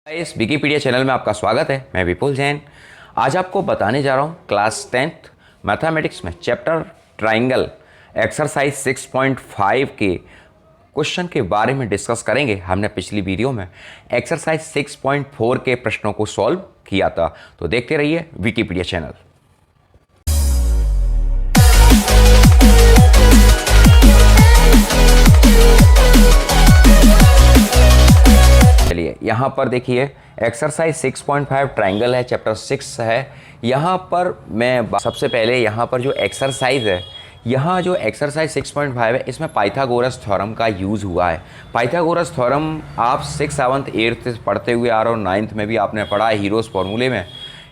इस Wikipedia channel में आपका स्वागत है। मैं विपुल जैन। आज आपको बताने जा रहा हूँ क्लास 10th मैथमेटिक्स में चैप्टर ट्राइंगल एक्सरसाइज 6.5 के क्वेश्चन के बारे में डिस्कस करेंगे। हमने पिछली वीडियो में एक्सरसाइज 6.4 के प्रश्नों को सॉल्व किया था, तो देखते रहिए विकिपीडिया चैनल। चलिए यहाँ पर देखिए एक्सरसाइज 6.5 ट्राइंगल है, चैप्टर 6 है। यहाँ पर मैं सबसे पहले यहाँ पर जो एक्सरसाइज है, यहाँ जो एक्सरसाइज 6.5 है इसमें पाइथागोरस थ्योरम का यूज़ हुआ है। पाइथागोरस थ्योरम आप 6th 7th 8th पढ़ते हुए आ रहे हो, 9th में भी आपने पढ़ा है हीरोज़ फॉर्मूले में।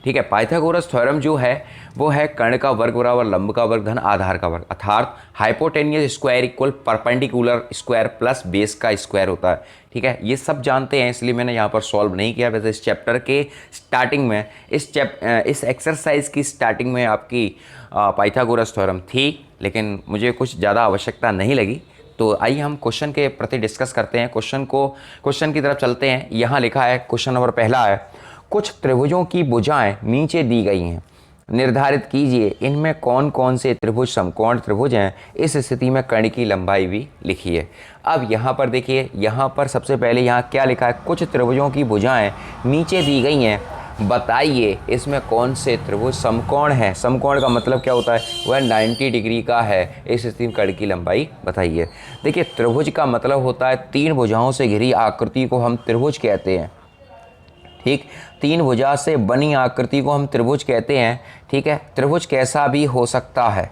ठीक है, पाइथागोरस थ्योरम जो है वो है कर्ण का वर्ग बराबर लंब का वर्ग धन आधार का वर्ग, अर्थात hypotenuse square equal perpendicular square plus base का स्क्वायर होता है। ठीक है, ये सब जानते हैं, इसलिए मैंने यहाँ पर सॉल्व नहीं किया। वैसे इस चैप्टर के स्टार्टिंग में इस एक्सरसाइज की स्टार्टिंग में आपकी पाइथागोरस थ्योरम थी, लेकिन मुझे कुछ ज़्यादा आवश्यकता नहीं लगी। तो आइए हम क्वेश्चन के प्रति डिस्कस करते हैं। क्वेश्चन की तरफ चलते हैं। यहाँ लिखा है, क्वेश्चन नंबर पहला है, कुछ त्रिभुजों की भुजाएं नीचे दी गई हैं, निर्धारित कीजिए इनमें कौन कौन से त्रिभुज समकोण त्रिभुज हैं। इस स्थिति में कर्ण की लंबाई भी लिखिए। अब यहाँ पर देखिए, यहाँ पर सबसे पहले यहाँ क्या लिखा है, कुछ त्रिभुजों की भुजाएं नीचे दी गई हैं, बताइए इसमें कौन से त्रिभुज समकोण है। समकोण का मतलब क्या होता है, वह 90 डिग्री का है। इस स्थिति में कर्ण की लंबाई बताइए। देखिए, त्रिभुज का मतलब होता है तीन भुजाओं से घिरी आकृति को हम त्रिभुज कहते हैं। ठीक, तीन भुजा से बनी आकृति को हम त्रिभुज कहते हैं। ठीक है, त्रिभुज कैसा भी हो सकता है।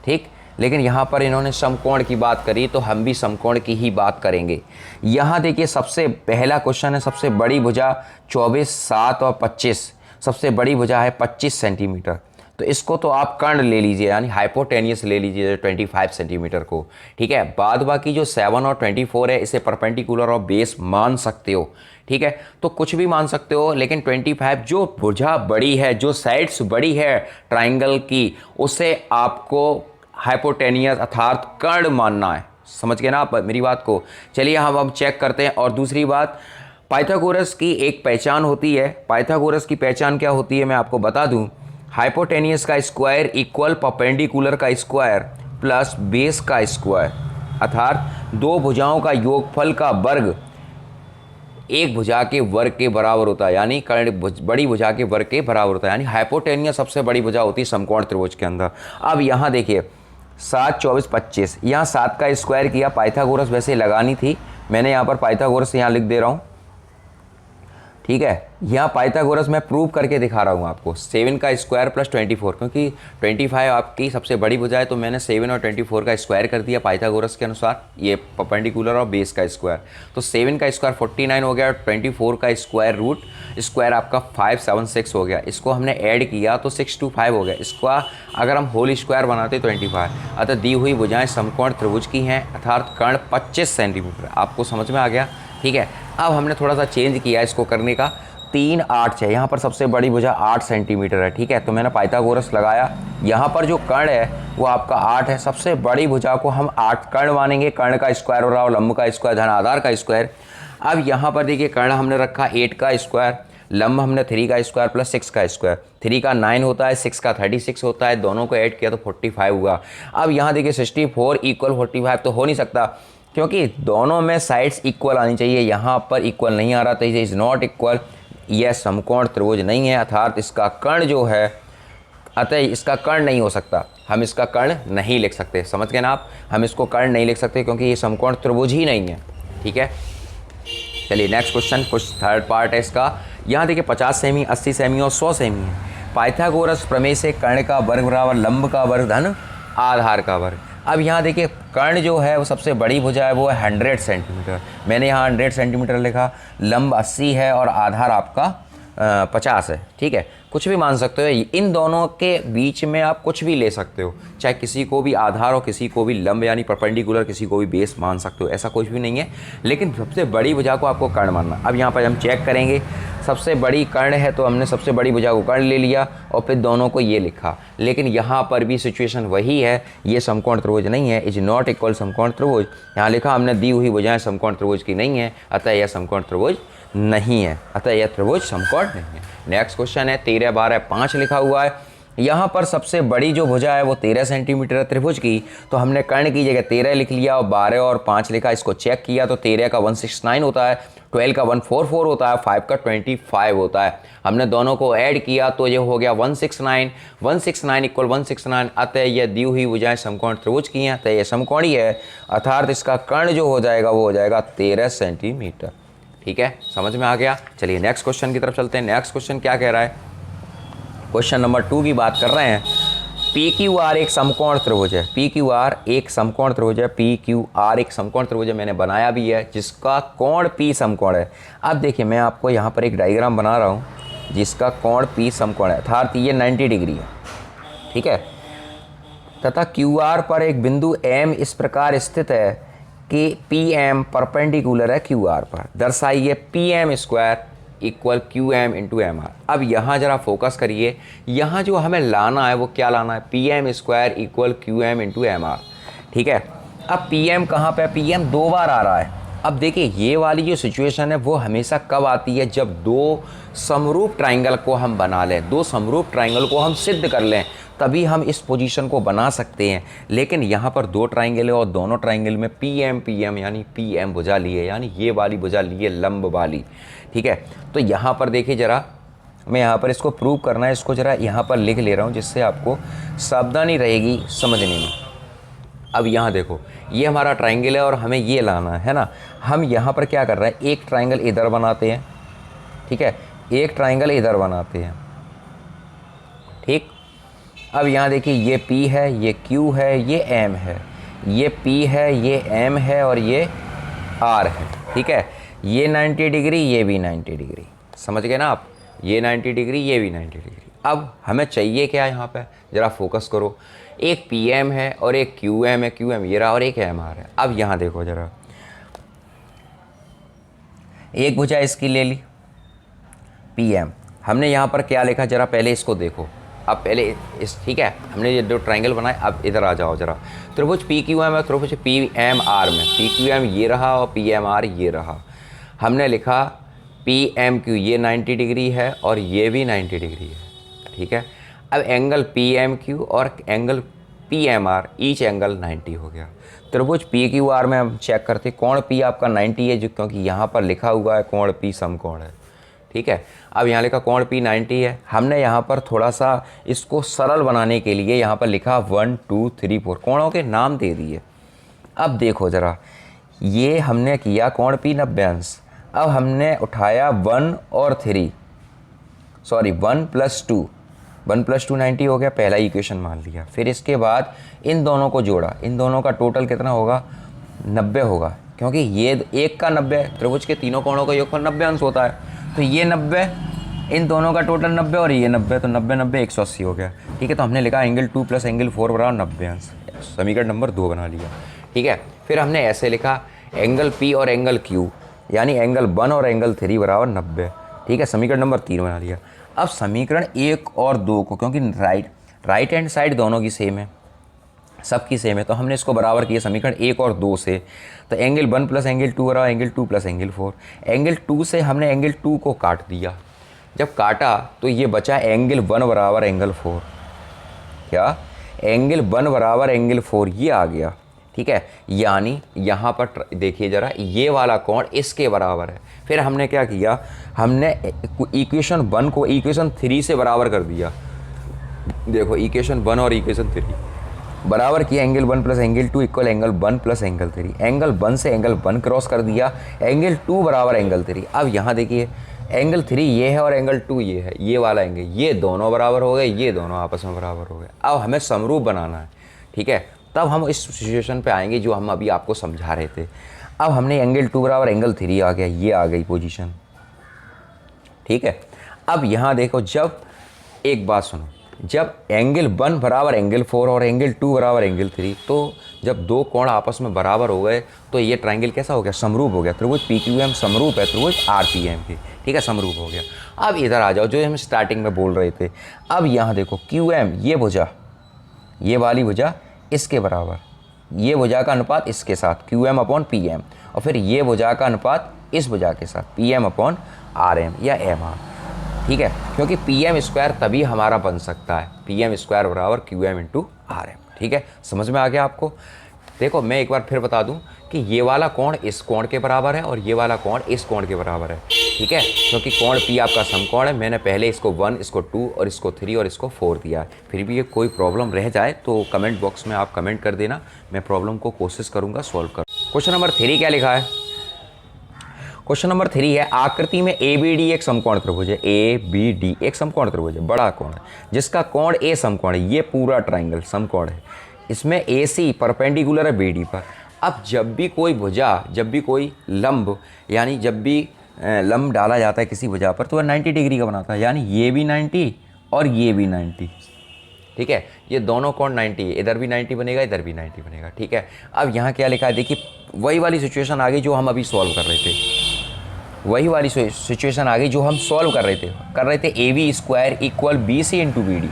ठीक, लेकिन यहाँ पर इन्होंने समकोण की बात करी तो हम भी समकोण की ही बात करेंगे। यहाँ देखिए, सबसे पहला क्वेश्चन है, सबसे बड़ी भुजा 24, 7 और 25। सबसे बड़ी भुजा है 25 सेंटीमीटर, तो इसको तो आप कर्ण ले लीजिए, यानी हाइपोटेनियस ले लीजिए 25 सेंटीमीटर को। ठीक है, बाद बाकी जो 7 और 24 है इसे परपेंडिकुलर और बेस मान सकते हो। ठीक है, तो कुछ भी मान सकते हो, लेकिन 25 जो भुजा बड़ी है, जो साइड्स बड़ी है ट्राइंगल की, उसे आपको हाइपोटेनियस अर्थात कर्ण मानना है। समझ गए ना आप मेरी बात को। चलिए हम चेक करते हैं। और दूसरी बात, पाइथागोरस की एक पहचान होती है। पाइथागोरस की पहचान क्या होती है मैं आपको बता दूं, हाइपोटेनियस का स्क्वायर इक्वल परपेंडिकुलर का स्क्वायर प्लस बेस का स्क्वायर, अर्थात दो भुजाओं का योगफल का वर्ग एक भुजा के वर्ग के बराबर होता है, यानी कर्ण बड़ी भुजा के वर्ग के बराबर होता है। यानी हाइपोटेनियस सबसे बड़ी भुजा होती है समकोण त्रिभुज के अंदर। अब यहाँ देखिए 7, 24, 25, यहाँ 7 का स्क्वायर किया। पाइथागोरस वैसे लगानी थी, मैंने यहाँ पर पाइथागोरस यहाँ लिख दे रहा हूँ। ठीक है, यहाँ पाइथागोरस मैं प्रूव करके दिखा रहा हूँ आपको। 7 का स्क्वायर प्लस 24, क्योंकि 25 आपकी सबसे बड़ी भुजा है, तो मैंने 7 और 24 का स्क्वायर कर दिया पाइथागोरस के अनुसार, ये परपेंडिकुलर और बेस का स्क्वायर। तो 7 का स्क्वायर 49 हो गया, और 24 का स्क्वायर आपका 576 हो गया। इसको हमने ऐड किया तो 625 हो गया। इसको अगर हम होल स्क्वायर बनाते 25। अतः दी हुई भुजाएँ समकोण त्रिभुज की हैं, अर्थात कर्ण 25 सेंटीमीटर। आपको समझ में आ गया। ठीक है, अब हमने थोड़ा सा चेंज किया इसको करने का। 3, 8 है, यहाँ पर सबसे बड़ी भुजा 8 सेंटीमीटर है। ठीक है, तो मैंने पाइथागोरस लगाया। यहाँ पर जो कर्ण है वो आपका 8 है। सबसे बड़ी भुजा को हम 8 कर्ण मानेंगे। कर्ण का स्क्वायर हो रहा हो लंब का स्क्वायर धन आधार का स्क्वायर। अब यहाँ पर देखिए, कर्ण हमने रखा 8 का स्क्वायर, लंब हमने 3 का स्क्वायर प्लस 6 का स्क्वायर। 3 का 9 होता है, 6 का 36 होता है, दोनों को ऐड किया तो 45 हुआ। अब यहाँ देखिए 64 इक्वल 45 तो हो नहीं सकता, क्योंकि दोनों में साइड्स इक्वल आनी चाहिए। यहाँ पर इक्वल नहीं आ रहा, तो इज नॉट इक्वल, यह समकोण त्रिभुज नहीं है, अर्थात इसका कर्ण जो है, अतः इसका कर्ण नहीं हो सकता। हम इसका कर्ण नहीं लिख सकते। समझ गए ना आप, हम इसको कर्ण नहीं लिख सकते क्योंकि ये समकोण त्रिभुज ही नहीं है। ठीक है, चलिए नेक्स्ट क्वेश्चन, कुछ थर्ड पार्ट है इसका। यहाँ देखिए 50 सेमी, 80 सेमी और 100 सेमी है। पाइथागोरस प्रमेय से कर्ण का वर्ग बराबर लंब का वर्ग धन आधार का वर्ग। अब यहाँ देखिए, कर्ण जो है वो सबसे बड़ी भुजा है, वो है 100 सेंटीमीटर। मैंने यहाँ 100 सेंटीमीटर लिखा, लंब 80 है और आधार आपका 50 है। ठीक है, कुछ भी मान सकते हो। इन दोनों के बीच में आप कुछ भी ले सकते हो, चाहे किसी को भी आधार और किसी को भी लंब यानी परपेंडिकुलर, किसी को भी बेस मान सकते हो, ऐसा कुछ भी नहीं है। लेकिन सबसे बड़ी भुजा को आपको कर्ण मानना। अब यहाँ पर हम चेक करेंगे, सबसे बड़ी कर्ण है तो हमने सबसे बड़ी भुजा को कर्ण ले लिया और फिर दोनों को ये लिखा। लेकिन यहाँ पर भी सिचुएशन वही है, ये समकोण त्रिभुज नहीं है, इज नॉट इक्वल समकोण त्रिभुज। यहाँ लिखा हमने दी हुई भुजाएं समकोण त्रिभुज की नहीं है, अतः यह समकोण त्रिभुज नहीं है, अतः यह त्रिभुज समकोण नहीं है। नेक्स्ट क्वेश्चन है 13 12 5 लिखा हुआ है। यहाँ पर सबसे बड़ी जो भुजा है वो 13 सेंटीमीटर है त्रिभुज की, तो हमने कर्ण की जगह 13 लिख लिया और 12 और 5 लिखा। इसको चेक किया तो 13 का 169 होता है, 12 का 144 होता है, 5 का 25 होता है। हमने दोनों को ऐड किया तो ये हो गया 169, 169 इक्वल 169। अतः यह दी हुई भुजाएं समकोण त्रिभुज की हैं, अतः यह समकोणी है, अर्थात इसका कर्ण जो हो जाएगा वो हो जाएगा 13 सेंटीमीटर। ठीक है, समझ में आ गया। चलिए नेक्स्ट क्वेश्चन की तरफ चलते हैं। नेक्स्ट क्वेश्चन क्या कह रहा है, क्वेश्चन नंबर 2 की बात कर रहे हैं। पी क्यू आर एक समकोण त्रिभुज है, पी क्यू आर एक समकोण त्रिभुज है, पी क्यू आर एक समकोण त्रिभुज है, मैंने बनाया भी है, जिसका कोण पी समकोण है। अब देखिए मैं आपको यहाँ पर एक डायग्राम बना रहा हूँ जिसका कोण पी समकोण है, अर्थात ये 90 डिग्री है। ठीक है, तथा क्यू आर पर एक बिंदु एम इस प्रकार स्थित है कि पी एम परपेंडिकुलर है क्यू आर पर। दर्शाइए P M square equal Q M into M R. अब यहाँ जरा फोकस करिए, यहाँ जो हमें लाना है वो क्या लाना है, P M square equal Q M into M R. ठीक है, अब पी एम कहाँ पे, पी एम 2 बार आ रहा है। अब देखिए ये वाली जो सिचुएशन है वो हमेशा कब आती है, जब दो समरूप ट्राइंगल को हम बना लें, दो समरूप ट्राइंगल को हम सिद्ध कर लें, तभी हम इस पोजीशन को बना सकते हैं। लेकिन यहाँ पर दो ट्राइंगल है और दोनों ट्राइंगल में पी एम यानी पी एम भुजा ली है, यानी ये वाली भुजा ली है लंब वाली। ठीक है, तो यहाँ पर देखिए जरा, मैं यहाँ पर इसको प्रूव करना है, इसको जरा यहाँ पर लिख ले रहा हूँ जिससे आपको सावधानी रहेगी समझने में। अब यहाँ देखो ये हमारा ट्राइंगल है और हमें ये लाना है ना। हम यहाँ पर क्या कर रहे हैं, एक ट्राइंगल इधर बनाते हैं, ठीक है, एक ट्राइंगल इधर बनाते हैं। ठीक, अब यहाँ देखिए ये P है, ये Q है, ये M है, ये P है, ये M है और ये R है। ठीक है, ये 90 डिग्री, ये भी 90 डिग्री, समझ गए ना आप, ये 90 डिग्री, ये भी 90 डिग्री। अब हमें चाहिए क्या यहाँ पे, ज़रा फोकस करो, एक PM है और एक QM है, QM ये रहा और एक MR है। अब यहाँ देखो ज़रा, एक भुजा इसकी ले ली PM, हमने यहाँ पर क्या लिखा जरा पहले इसको देखो। अब पहले इस, ठीक है, हमने ये दो ट्राइंगल बनाए, अब इधर आ जाओ जरा। त्रिभुज PQM है, त्रिभुज PMR में, PQM ये रहा और PMR ये रहा। हमने लिखा PMQ ये 90 डिग्री है और ये भी 90 डिग्री है। ठीक है, अब एंगल PMQ और एंगल PMR ईच एंगल 90 हो गया। त्रिभुज PQR में हम चेक करते हैं, कोण P आपका 90 है, जो क्योंकि यहाँ पर लिखा हुआ है कोण P समकोण है। ठीक है, अब यहाँ लिखा कोण P 90 है। हमने यहाँ पर थोड़ा सा इसको सरल बनाने के लिए यहाँ पर लिखा 1 2 3 4 कोणों के नाम दे दिए। अब देखो ज़रा, ये हमने किया कोण P 90 अंश। अब हमने उठाया 1 और 3, सॉरी 1 + 2, 1 + 2 90 हो गया, पहला इक्वेशन मान लिया। फिर इसके बाद इन दोनों को जोड़ा, इन दोनों का टोटल कितना होगा, 90 होगा, क्योंकि ये एक का 90, त्रिभुज के तीनों कोणों का योगफल 90 अंश होता है। तो ये 90, इन दोनों का टोटल 90 और ये 90, तो 90 90 180 हो गया। ठीक है, तो हमने लिखा एंगल 2 + एंगल 4 बराबर 90 अंश, समीकरण नंबर 2 बना लिया। ठीक है, फिर हमने ऐसे लिखा एंगल P और एंगल Q यानी एंगल 1 और एंगल 3 बराबर 90। ठीक है, समीकरण नंबर 3 बना लिया। अब समीकरण 1 और 2 को, क्योंकि राइट हैंड साइड दोनों की सेम है, सबकी सेम है, तो हमने इसको बराबर किया समीकरण 1 और 2 से। तो एंगल 1 + एंगल 2 बराबर एंगल 2 + एंगल 4। एंगल 2 से हमने एंगल 2 को काट दिया, जब काटा तो ये बचा एंगल 1 बराबर एंगल 4। क्या, एंगल 1 बराबर एंगल 4 ये आ गया। ठीक है, यानी यहाँ पर देखिए ज़रा, ये वाला कोण इसके बराबर है। फिर हमने क्या किया, हमने इक्वेशन 1 को इक्वेशन 3 से बराबर कर दिया। देखो इक्वेशन 1 और इक्वेशन 3 बराबर किया, angle 1 + angle 2 equal angle 1 + angle 3। Angle 1 से एंगल 1 क्रॉस कर दिया, एंगल 2 बराबर एंगल 3। अब यहाँ देखिए एंगल 3 ये है और एंगल 2 ये है, ये वाला एंगल, ये दोनों बराबर हो गए, ये दोनों आपस में बराबर हो गए। अब हमें समरूप बनाना है। ठीक है, तब हम इस सिचुएशन पे आएंगे जो हम अभी आपको समझा रहे थे। अब हमने एंगल 2 बराबर एंगल 3 आ गया, ये आ गई पोजीशन। ठीक है, अब यहाँ देखो, जब एक बात सुनो, जब एंगल 1 बराबर एंगल 4 और एंगल 2 बराबर एंगल 3, तो जब दो कोण आपस में बराबर हो गए तो ये ट्राइंगल कैसा हो गया, समरूप हो गया। त्रिभुज PQM समरूप है त्रिभुज RPM के। ठीक है, समरूप हो गया। अब इधर आ जाओ, जो हम स्टार्टिंग में बोल रहे थे। अब यहाँ देखो QM ये भुजा, ये वाली भुजा इसके बराबर, ये भुजा का अनुपात इसके साथ QM/PM, और फिर ये भुजा का अनुपात इस भुजा के साथ, P M upon R M या एम आर, ठीक है, क्योंकि पी एम स्क्वायर तभी हमारा बन सकता है, पी एम स्क्वायर बराबर Q M into R M, ठीक है, समझ में आ गया आपको। देखो मैं एक बार फिर बता दूं कि ये वाला कोण इस कोण के बराबर है और ये वाला कोण इस कोण के बराबर है, ठीक है, क्योंकि कोण पी आपका समकोण है। मैंने पहले इसको 1, इसको 2 और इसको 3 और इसको 4 दिया है। फिर भी ये कोई प्रॉब्लम रह जाए तो कमेंट बॉक्स में आप कमेंट कर देना, मैं प्रॉब्लम को कोशिश करूँगा सॉल्व कर। क्वेश्चन नंबर 3 क्या लिखा है? क्वेश्चन नंबर 3 है, आकृति में ए बी डी एक समकोण त्रिभुज है, ए बी डी एक समकोण त्रिभुज है, बड़ा कोण है, जिसका कोण ए समकोण है, ये पूरा ट्राइंगल समकोण है, इसमें ए सी परपेंडिकुलर है बी डी पर। अब जब भी कोई भुजा, जब भी कोई लंब, यानी जब भी लंब डाला जाता है किसी भुजा पर तो वह 90 डिग्री का बनाता है, यानी ये भी 90 और ये भी 90, ठीक है, ये दोनों कोण 90, इधर भी 90 बनेगा, इधर भी 90 बनेगा, ठीक है। अब यहाँ क्या लिखा है देखिए, वही वाली सिचुएशन आ गई जो हम अभी सॉल्व कर रहे थे, वही वाली सिचुएशन आ गई जो हम सॉल्व कर रहे थे A B square equal B C into B D,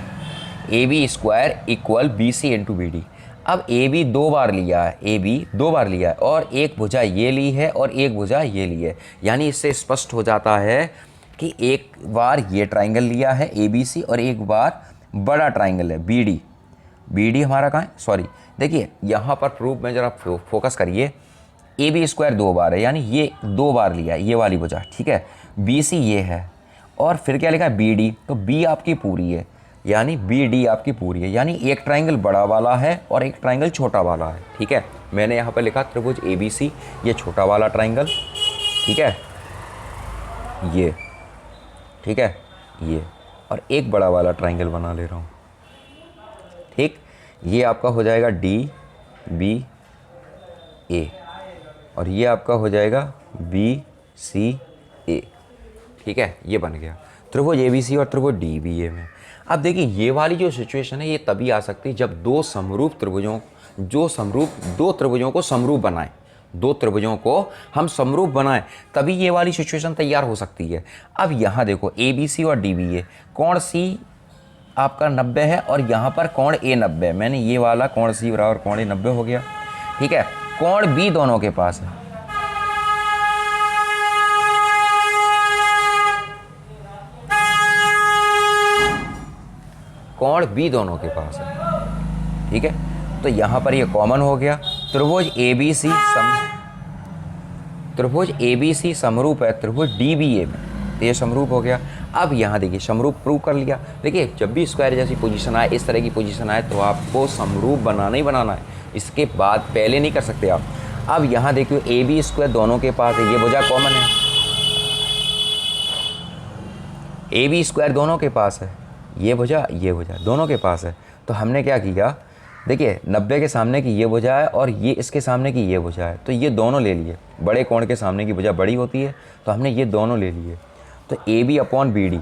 A B square equal B C into B D. अब ए बी 2 बार लिया है, ए बी 2 बार लिया है और एक भुजा ये ली है और एक भुजा ये ली है, यानी इससे स्पष्ट हो जाता है कि एक बार ये ट्राइंगल लिया है ए बी सी और एक बार बड़ा ट्राइंगल है बी डी। बी डी हमारा कहाँ है, सॉरी देखिए यहाँ पर प्रूफ में ज़रा फोकस करिए, ए बी स्क्वायर 2 बार है, यानी ये 2 बार लिया है ये वाली भुजा, ठीक है, बी सी ये है और फिर क्या लिखा है बी डी, तो बी आपकी पूरी है, यानी बी डी आपकी पूरी है, यानी एक ट्राइंगल बड़ा वाला है और एक ट्राइंगल छोटा वाला है, ठीक है। मैंने यहाँ पर लिखा त्रिभुज ए बी सी, ये छोटा वाला ट्राइंगल, ठीक है, ये, ठीक है, ये, और एक बड़ा वाला ट्राइंगल बना ले रहा हूँ, ठीक, ये आपका हो जाएगा डी बी ए और ये आपका हो जाएगा बी सी ए, ठीक है, ये बन गया त्रिभुज ए बी सी और त्रिभुज डी बी ए में। अब देखिए ये वाली जो सिचुएशन है ये तभी आ सकती है जब दो त्रिभुजों को समरूप बनाएं, दो त्रिभुजों को हम समरूप बनाएं तभी ये वाली सिचुएशन तैयार हो सकती है। अब यहाँ देखो ए बी सी और डी बी ए, कोण सी आपका 90 है और यहाँ पर कोण ए 90 है, मैंने ये वाला कोण सी बराबर कोण ए 90 हो गया, ठीक है। कोण बी दोनों के पास है, कोण बी दोनों के पास है, ठीक है, तो यहाँ पर ये कॉमन हो गया। त्रिभुज ए बी सी समरूप है त्रिभुज डी बी ए में, तो ये समरूप हो गया। अब यहाँ देखिए समरूप प्रूव कर लिया। देखिए जब भी स्क्वायर जैसी पोजीशन आए, इस तरह की पोजीशन आए तो आपको समरूप बनाना ही बनाना है, इसके बाद पहले नहीं कर सकते आप। अब यहाँ देखिए ए बी स्क्वायर दोनों के पास है, ये भुजा कॉमन है, ए बी स्क्वायर दोनों के पास है, ये भुजा दोनों के पास है। तो हमने क्या किया, देखिए 90 के सामने की ये भुजा है और ये इसके सामने की ये भुजा है, तो ये दोनों ले लिए। बड़े कोण के सामने की भुजा बड़ी होती है तो हमने ये दोनों ले लिए। तो A B upon B D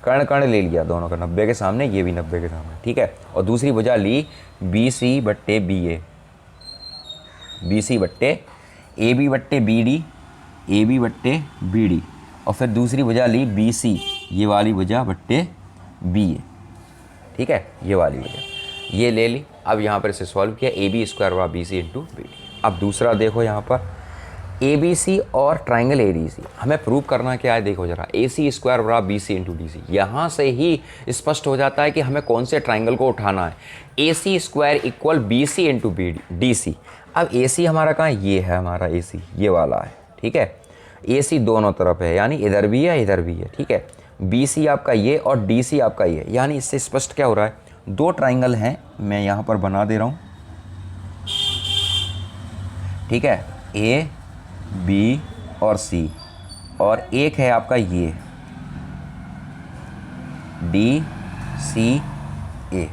कर्ण कर्ण ले लिया दोनों का, 90 के सामने, ये भी 90 के सामने, ठीक है। और दूसरी भुजा ली बी सी बट्टे बी ए, बी सी बट्टे ए बी बट्टे बी डी, और फिर दूसरी भुजा ली बी सी, ये वाली भुजा बट्टे बी ए, ठीक है, ये वाली भुजा ये ले ली। अब यहाँ पर इसे सॉल्व किया, ए बी स्क्वायर बराबर B C into B D. अब दूसरा देखो यहाँ पर ए बी सी और ट्राइंगल ए डी सी, हमें प्रूव करना क्या है, देखो जरा, ए सी स्क्वायर बराबर B C into D C. यहाँ से ही स्पष्ट हो जाता है कि हमें कौन से ट्राइंगल को उठाना है। A C square equal B C into B D C. अब ए सी हमारा कहाँ, ये है हमारा ए सी, ये वाला है, ठीक है। ए सी दोनों तरफ है, यानी इधर भी है इधर भी है, ठीक है। बी सी आपका ये और डी सी आपका ये, यानी इससे स्पष्ट क्या हो रहा है, दो ट्राइंगल हैं, मैं यहाँ पर बना दे रहा हूँ, ठीक है, ए बी और सी, और एक है आपका ये डी सी ए,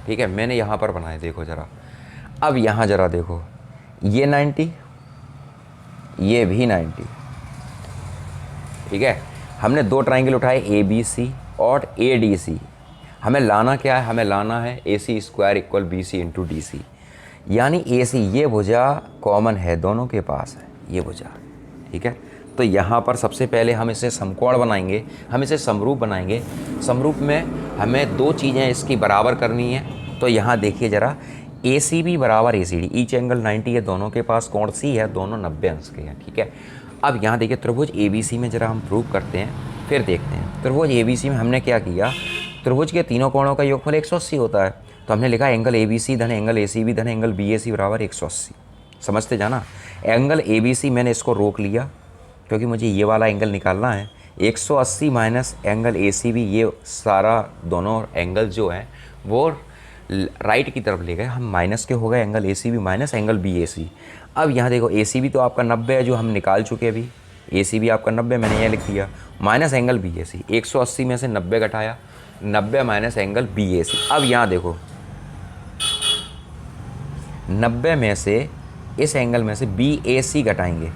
ठीक है। मैंने यहाँ पर बनाए, देखो ज़रा। अब यहाँ ज़रा देखो, ये 90, ये भी 90, ठीक है। हमने दो ट्राइंगल उठाए ए बी सी और ए डी सी। हमें लाना क्या है, हमें लाना है A C square equal B C into D C, यानी ए सी ये भुजा कॉमन है, दोनों के पास है ये भुजा, ठीक है। तो यहाँ पर सबसे पहले हम इसे समकोण बनाएंगे, हम इसे समरूप बनाएंगे। समरूप में हमें दो चीज़ें इसकी बराबर करनी है। तो यहाँ देखिए ज़रा, ए सी बी बराबर ए सी डी, ईच एंगल 90 है, दोनों के पास कोण सी है, दोनों 90 अंश के हैं। ठीक है, अब यहाँ देखिए त्रिभुज ए बी सी में जरा हम प्रूव करते हैं, फिर देखते हैं। त्रिभुज ए बी सी में हमने क्या किया, त्रिभुज के तीनों कोणों का योगफल 180 होता है, तो हमने लिखा एंगल ए बी सी धन एंगल ए सी बी धन एंगल बी ए सी बराबर 180। समझते जाना, एंगल ए बी सी मैंने इसको रोक लिया क्योंकि मुझे ये वाला एंगल निकालना है। 180 minus angle A C B, ये सारा दोनों एंगल जो है वो राइट की तरफ ले गए हम, माइनस के हो गए angle A C B minus angle B A C. अब यहाँ देखो ए सी बी तो आपका 90 है जो हम निकाल चुके अभी, ए सी बी आपका 90 मैंने ये लिख दिया, माइनस एंगल बी ए सी, 180 में से 90 घटाया, 90 minus angle B A C. अब यहाँ देखो 90 में से इस एंगल में से बी ए सी घटाएंगे,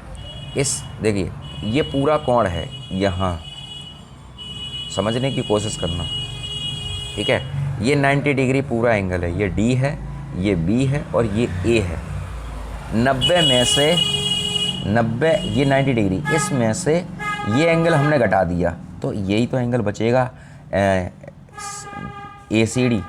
इस देखिए ये पूरा कोण है, यहाँ समझने की कोशिश करना। ठीक है, ये 90 डिग्री पूरा एंगल है, ये डी है, ये बी है और ये ए है। 90 में से 90, ये 90 डिग्री, इसमें से ये एंगल हमने घटा दिया तो यही तो एंगल बचेगा ए सी डी।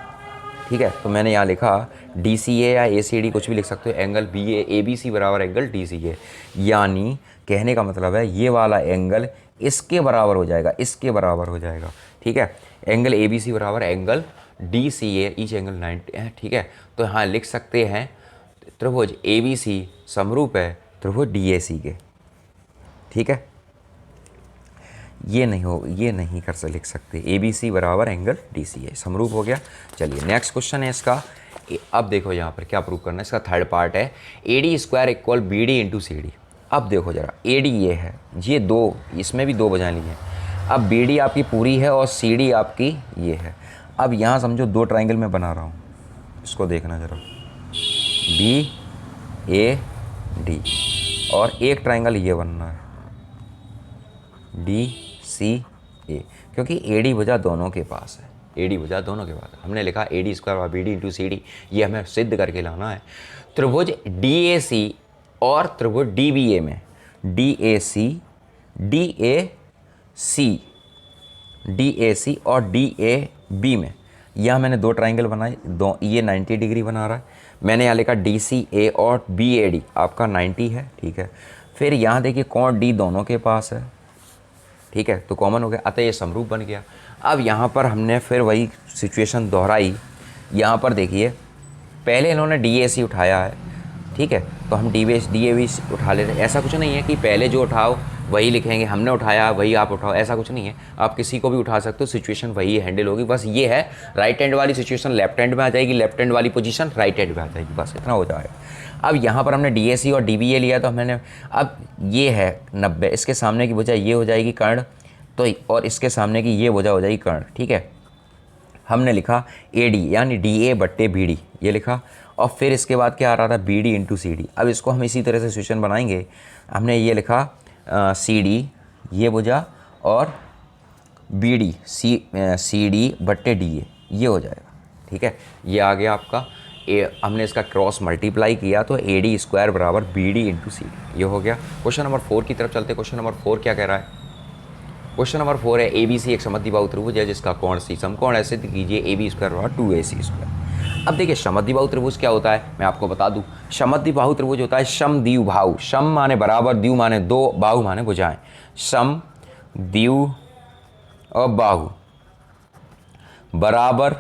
ठीक है, तो मैंने यहाँ लिखा डी सी ए या ए सी डी कुछ भी लिख सकते हो, angle B A B C बराबर एंगल डी सी ए, यानी कहने का मतलब है ये वाला एंगल इसके बराबर हो जाएगा, इसके बराबर हो जाएगा। ठीक है, एंगल ए बी सी बराबर एंगल डी सी ए, ईच एंगल 90 है। ठीक है, तो हाँ लिख सकते हैं त्रिभुज ए बी सी समरूप है त्रिभुज डी ए सी के। ठीक है, ये नहीं कर लिख सकते, ए बी सी बराबर एंगल डी सी ए समरूप हो गया। चलिए नेक्स्ट क्वेश्चन है इसका। अब देखो यहाँ पर क्या प्रूव करना है, इसका थर्ड पार्ट है A D square equal B D into C D. अब देखो जरा, ए डी ये है, ये दो, इसमें भी दो बजा ली हैं। अब बी डी आपकी पूरी है और सी डी आपकी ये है। अब यहाँ समझो दो ट्राइंगल मैं बना रहा हूँ, इसको देखना जरा, बी ए डी, और एक ट्राइंगल ये बनना है डी सी ए, क्योंकि ए डी भुजा दोनों के पास है, ए डी भुजा दोनों के पास है। हमने लिखा A D square B D into C D, ये हमें सिद्ध करके लाना है। त्रिभुज डी ए सी और त्रिभुज डी बी ए में, डी ए सी और डी ए बी में, यह मैंने दो ट्राइंगल बनाए, दो, ये 90 डिग्री बना रहा है। मैंने यहाँ लिखा डी सी ए और बी ए डी आपका 90 है। ठीक है, फिर यहाँ देखिए कोण डी दोनों के पास है। ठीक है, तो कॉमन हो गया, अतः ये समरूप बन गया। अब यहाँ पर हमने फिर वही सिचुएशन दोहराई। यहाँ पर देखिए पहले इन्होंने डी ए सी उठाया है, ठीक है, तो हम डी ए बी उठा लेते हैं। ऐसा कुछ नहीं है कि पहले जो उठाओ वही लिखेंगे, हमने उठाया वही आप उठाओ, ऐसा कुछ नहीं है। आप किसी को भी उठा सकते हो, सिचुएशन वही हैंडल होगी। बस ये है राइट हैंड वाली सिचुएशन लेफ्ट हैंड में आ जाएगी, लेफ्ट हैंड वाली पोजीशन राइट हैंड में आ जाएगी, बस इतना हो जाएगा। अब यहाँ पर हमने डी ए सी और डी बी ए लिया, तो मैंने, अब ये है 90, इसके सामने की भुजा ये हो जाएगी कर्ण, तो और इसके सामने की ये भुजा हो जाएगी कर्ण। ठीक है, हमने लिखा ए डी यानी डी ए बट्टे बी डी, ये लिखा, और फिर इसके बाद क्या आ रहा था B D into C D. अब इसको हम इसी तरह से सिचुएशन बनाएंगे। हमने ये लिखा सी डी ये भुजा और बी डी सी डी बट्टे डी ए, ये हो जाएगा। ठीक है, ये आ गया आपका हमने इसका क्रॉस मल्टीप्लाई किया तो ए डी स्क्वायर बराबर B D into C D, ये हो गया। क्वेश्चन नंबर 4 की तरफ चलते। क्वेश्चन नंबर 4 क्या कह रहा है? क्वेश्चन नंबर 4 है ए बी सी एक समद्विबाहु त्रिभुज है जिसका कोण सी समकोण है, सिद्ध कीजिए ए बी स्क्वायर बराबर 2ac स्क्वायर। अब देखिए समद्विबाहु त्रिभुज क्या होता है मैं आपको बता दूं। समद्विबाहु त्रिभुज होता है सम द्विव बाहु, सम माने बराबर, द्विव माने दो, बाहु माने भुजाएं। सम द्विव और बाहु बराबर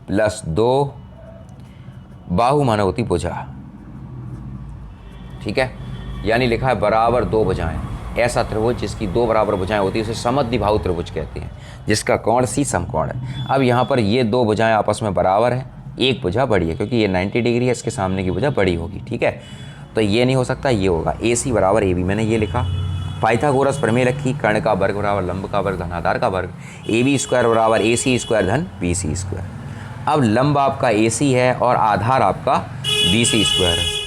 प्लस दो, बाहु माने होती भुजा। ठीक है, यानी लिखा है बराबर दो भुजाएं। ऐसा त्रिभुज जिसकी दो बराबर भुजाएं होती है उसे समद्विबाहु त्रिभुज कहते हैं, जिसका कोण सी समकोण है। अब यहाँ पर ये दो भुजाएं आपस में बराबर हैं, एक भुजा बड़ी है क्योंकि ये 90 डिग्री है, इसके सामने की भुजा बड़ी होगी। ठीक है, तो ये नहीं हो सकता, ये होगा ए सी बराबर ए बी। मैंने ये लिखा, पाइथागोरस प्रमेय रखी, कर्ण का वर्ग बराबर लंब का वर्ग धन आधार का वर्ग, ए बी स्क्वायर बराबर ए सी स्क्वायर धन बी सी स्क्वायर। अब लंब आपका ए सी है और आधार आपका बी सी स्क्वायर है।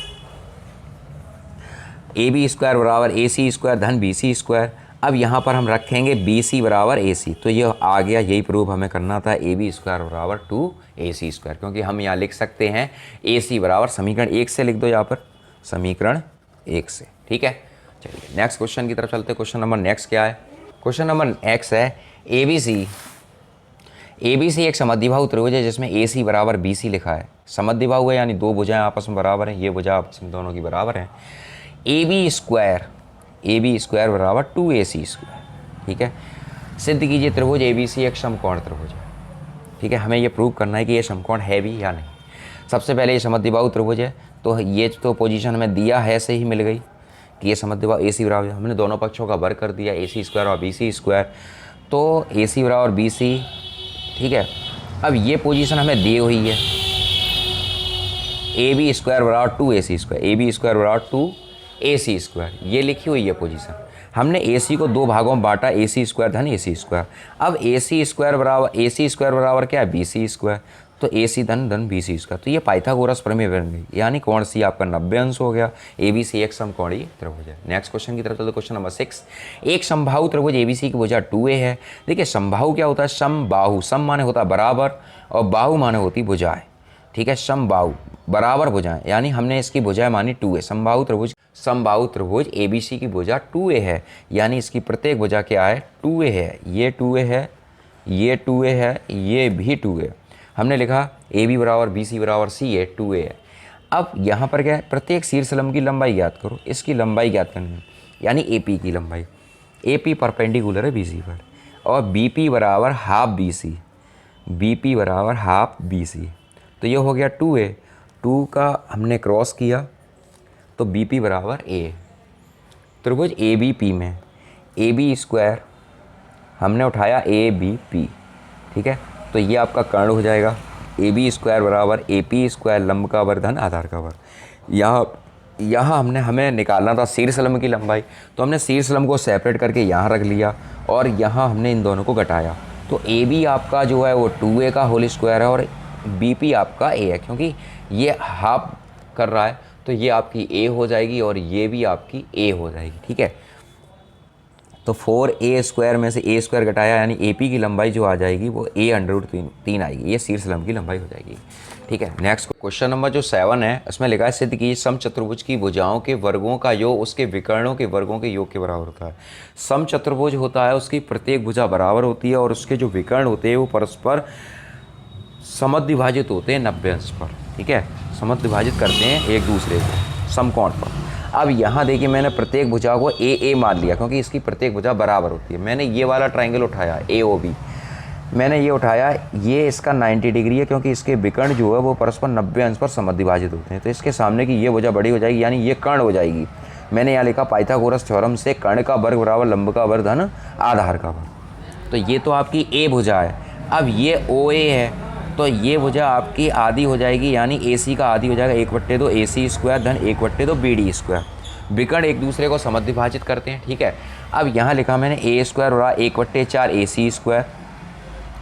ए बी स्क्वायर बराबर ए सी स्क्वायर धन बी सी स्क्वायर। अब यहाँ पर हम रखेंगे बी सी बराबर ए सी, तो ये आ गया, यही प्रूफ हमें करना था, ए बी स्क्वायर बराबर 2ac स्क्वायर, क्योंकि हम यहाँ लिख सकते हैं ए सी बराबर समीकरण 1 से लिख दो, यहाँ पर समीकरण 1 से। ठीक है, चलिए नेक्स्ट क्वेश्चन की तरफ चलते हैं। क्वेश्चन नंबर नेक्स्ट क्या है? क्वेश्चन नंबर नेक्स्ट है ए बी सी एक समद्विबाहु त्रिभुज है जिसमें ए सी बराबर बी सी लिखा है। समद्विबाहु है यानी दो भुजाएं आपस में बराबर हैं, ये भुजा आपस में दोनों की बराबर हैं। ए बी स्क्वायर बराबर 2ac स्क्वायर, ठीक है। सिद्ध कीजिए त्रिभुज ए बी सी एक समकोण त्रिभुज है, ठीक है। हमें ये प्रूव करना है कि ये समकोण है भी या नहीं। सबसे पहले ये समद्विबाहु त्रिभुज है, तो ये तो पोजीशन हमें दिया है से ही मिल गई कि ये समद्विबाहु ए सी बराबर, हमने दोनों पक्षों का वर्ग कर दिया, ए सी स्क्वायर और बी सी स्क्वायर, तो ए सी बराबर बी सी, ठीक है। अब ये पोजीशन हमें दी हुई है, ए बी स्क्वायर बराबर 2ac स्क्वायर, ए बी स्क्वायर बराबर 2ac स्क्वायर, ये लिखी हुई है पोजीशन। हमने ए सी को दो भागों में बांटा, ए सी स्क्वायर धन ए सी स्क्वायर। अब ए सी स्क्वायर बराबर क्या है, बी सी स्क्वायर, तो ए सी धन बी सी स्क्वायर, तो ये पाइथागोरस प्रमेय बन गई, यानी कोण सी आपका 90 अंश हो गया। ए बी सी एक समकोणीय त्रिभुज है। नेक्स्ट क्वेश्चन की तरफ चलते, क्वेश्चन नंबर 6। एक समबाहु त्रिभुज ए बी सी की भुजा 2a है। देखिए समबाहु क्या होता है, समबाहु, सम माने होता है बराबर और बाहु माने होती भुजाएं, ठीक है। समबाहु बराबर भुजाएं, यानी हमने इसकी भुजाएं मानी 2a। समबाहु त्रिभुज ए बी सी की भुजा 2a है, यानी इसकी प्रत्येक भुजा क्या है, 2a है। ये 2a है, ये 2a है, ये भी 2a। हमने लिखा ए बी बराबर बी सी बराबर सी है, 2a है। अब यहाँ पर क्या है, प्रत्येक शीर्षलंब की लंबाई ज्ञात करो, इसकी लंबाई ज्ञात करनी है, यानी ए पी की लंबाई। ए पी परपेंडिकुलर है बी सी पर, और बी पी बराबर half B C, B P बराबर हाफ बी सी, तो ये हो गया 2a। 2 का हमने क्रॉस किया तो बी पी बराबर ए। त्रिभुज ए बी पी में ए बी स्क्वायर हमने उठाया ए बी पी, ठीक है, तो ये आपका कर्ण हो जाएगा। ए बी स्क्वायर बराबर ए पी स्क्वायर, लंब का वर्ग धन आधार का वर्ग। यहाँ हमें निकालना था शीर्षलंब की लंबाई, तो हमने शीर्षलंब को सेपरेट करके यहाँ रख लिया और यहाँ हमने इन दोनों को घटाया, तो ए बी आपका जो है वो 2a का होल स्क्वायर है और बी पी आपका a है, क्योंकि ये हाफ कर रहा है तो ये आपकी a हो जाएगी और ये भी आपकी a हो जाएगी, ठीक है। तो 4a स्क्वायर में से a स्क्वायर घटाया, यानी ए पी की लंबाई जो आ जाएगी वो a√3 आएगी, ये शीर्षलंब की लंबाई हो जाएगी, ठीक है। नेक्स्ट क्वेश्चन नंबर जो 7 है, उसमें लिखा है सिद्ध कीजिए समचतुर्भुज की भुजाओं के वर्गों का योग उसके विकर्णों के वर्गों के योग के बराबर होता है। समचतुर्भुज होता है, उसकी प्रत्येक भुजा बराबर होती है और उसके जो विकर्ण होते हैं वो परस्पर समद्विभाजित होते हैं 90 अंश पर, ठीक है, समद्विभाजित करते हैं एक दूसरे को समकोण पर। अब यहाँ देखिए मैंने प्रत्येक भुजा को ए मान लिया, क्योंकि इसकी प्रत्येक भुजा बराबर होती है। मैंने ये वाला ट्राइंगल उठाया AOB, मैंने ये उठाया, ये इसका 90 डिग्री है, क्योंकि इसके विकर्ण जो है वो परस्पर 90 अंश पर समद्विभाजित होते हैं, तो इसके सामने की ये भुजा बड़ी हो जाएगी, यानी ये कर्ण हो जाएगी। मैंने यहाँ लिखा पाइथागोरस थ्योरम से कर्ण का वर्ग बराबर लंब का वर्ग धन आधार का वर्ग, तो ये तो आपकी ए भुजा है। अब ये OA है, तो ये भुजा आपकी आधी हो जाएगी, यानी AC का आधी हो जाएगा 1/2 AC स्क्वायर धन 1/2 BD स्क्वायर। विकर्ण एक दूसरे को समद्विभाजित करते हैं, ठीक है। अब यहाँ लिखा मैंने A स्क्वायर बराबर 1/4 AC स्क्वायर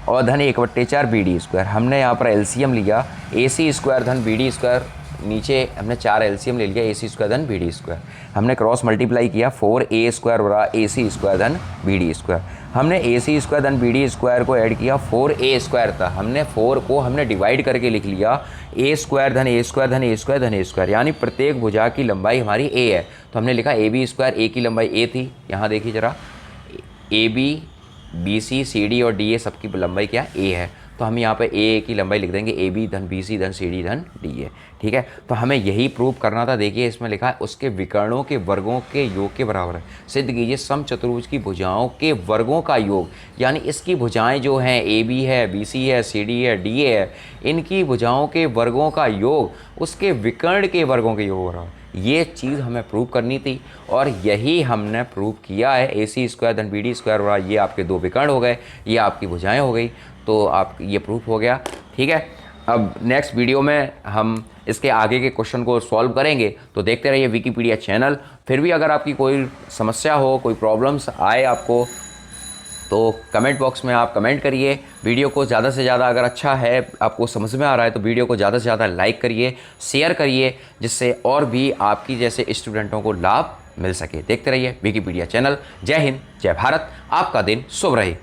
और धन 1/4 BD स्क्वायर। हमने यहाँ पर LCM लिया, AC स्क्वायर धन BD स्क्वायर, नीचे हमने 4 LCM ले लिया, AC स्क्वायर धन BD स्क्वायर। हमने क्रॉस मल्टीप्लाई किया, 4a स्क्वायर बराबर AC स्क्वायर धन BD स्क्वायर। हमने AC स्क्वायर धन BD स्क्वायर को ऐड किया, 4a स्क्वायर था, हमने 4 को हमने डिवाइड करके लिख लिया, a स्क्वायर धन a स्क्वायर धन a स्क्वायर धन a स्क्वायर, यानी प्रत्येक भुजा की लंबाई हमारी a है, तो हमने लिखा AB स्क्वायर, a की लंबाई a थी, यहाँ देखिए जरा AB BC CD और DA सबकी लंबाई क्या a है, तो हम यहाँ पे A की लंबाई लिख देंगे AB धन BC धन CD धन DA, ठीक है। तो हमें यही प्रूव करना था। देखिए इसमें लिखा है उसके विकर्णों के वर्गों के योग के बराबर है। सिद्ध कीजिए समचतुर्भुज की भुजाओं के वर्गों का योग, यानी इसकी भुजाएं जो हैं AB है, BC है, CD है, DA है, इनकी भुजाओं के वर्गों का योग उसके विकर्ण के वर्गों के योग बराबर, ये चीज़ हमें प्रूव करनी थी और यही हमने प्रूव किया है। AC स्क्वायर धन BD स्क्वायर बराबर, ये आपके दो विकर्ण हो गए, ये आपकी भुजाएं हो गई, तो आप ये प्रूफ हो गया, ठीक है। अब नेक्स्ट वीडियो में हम इसके आगे के क्वेश्चन को सॉल्व करेंगे, तो देखते रहिए विकीपीडिया चैनल। फिर भी अगर आपकी कोई समस्या हो, कोई प्रॉब्लम्स आए आपको, तो कमेंट बॉक्स में आप कमेंट करिए। वीडियो को ज़्यादा से ज़्यादा, अगर अच्छा है, आपको समझ में आ रहा है, तो वीडियो को ज़्यादा से ज़्यादा लाइक करिए, शेयर करिए, जिससे और भी आपकी जैसे स्टूडेंटों को लाभ मिल सके। देखते रहिए विकीपीडिया चैनल। जय हिंद, जय भारत, आपका दिन शुभ रहे।